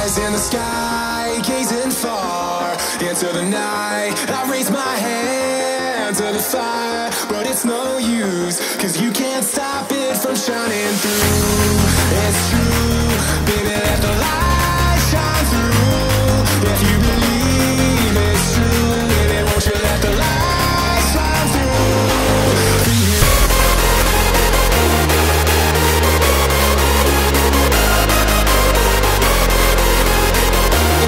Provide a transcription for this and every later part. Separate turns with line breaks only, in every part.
Eyes in the sky, gazing far into the night. I raise my hand to the fire, but it's no use, 'cause you can't stop it from shining through. It's true, baby, let the light shine through. If you believe it's true, baby, won't you let the light shine through for you?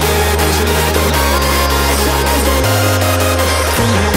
Baby, won't you let the light shine through for you?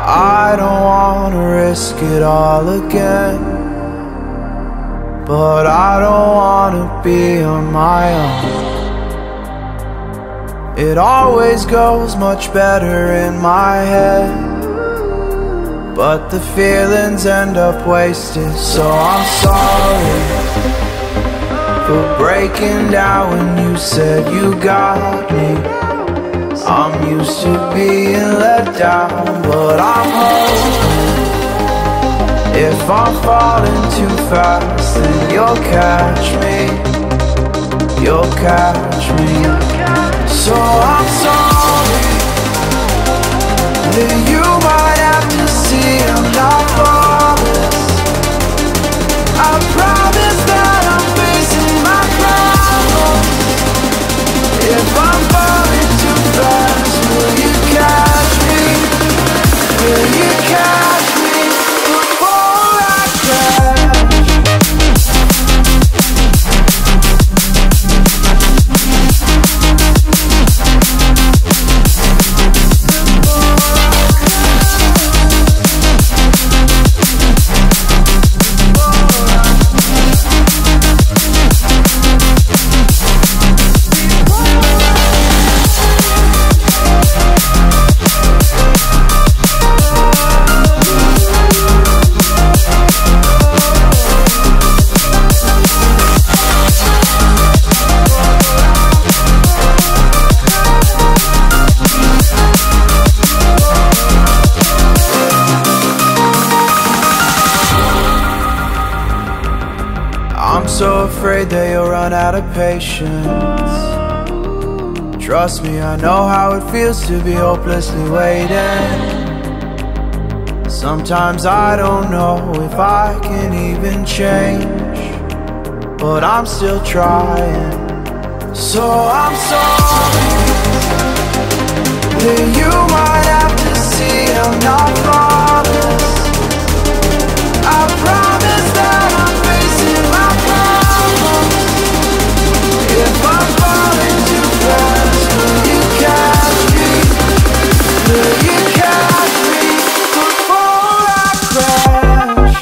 I don't wanna risk it all again, but I don't wanna be on my own. It always goes much better in my head, but the feelings end up wasted. So I'm sorry for breaking down when you said you got me. I'm used to being let down, but I'm hoping if I'm falling too fast, then you'll catch me. You'll catch me. So I'm sorry that you might have to see I'm not flawless. I promise that I'm facing my problems. If I'm falling too fast, will you catch me? Will you catch me before I crash? I'm so afraid that you'll run out of patience. Trust me, I know how it feels to be hopelessly waiting. Sometimes I don't know if I can even change, but I'm still trying. So I'm sorry that you might have to see I'm not flawless. I promise that I'm facing my problems. If I'm falling too fast, will you catch me? Will you catch me before I crash?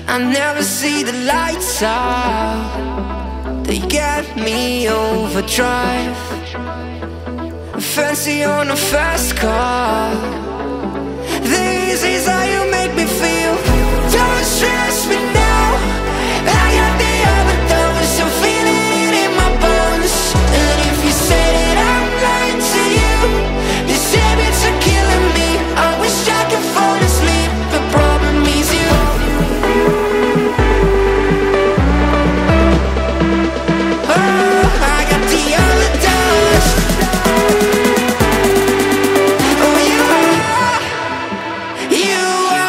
I never see the lights out. They get me overdrive. Fancy on a fast car. This is how you make me feel. Don't stress me now. I got the overdose. I'm feeling it in my bones. And if you say that I'm lying to you, these habits are killing me. I wish I could fall asleep. The problem is you. Oh, I got the overdose. Oh, you are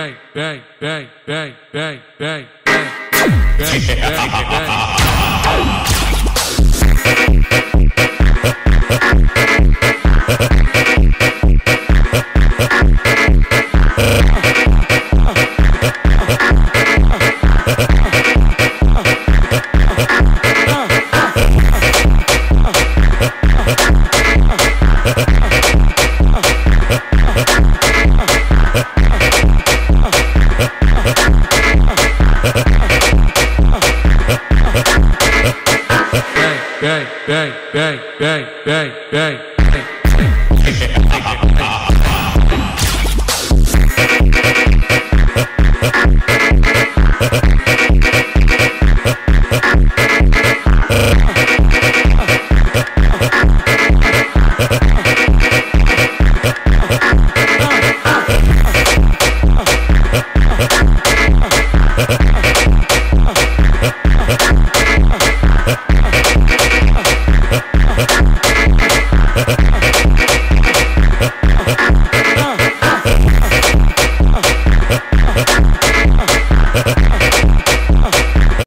bang, bang, bang, bang, bang, bang, bang.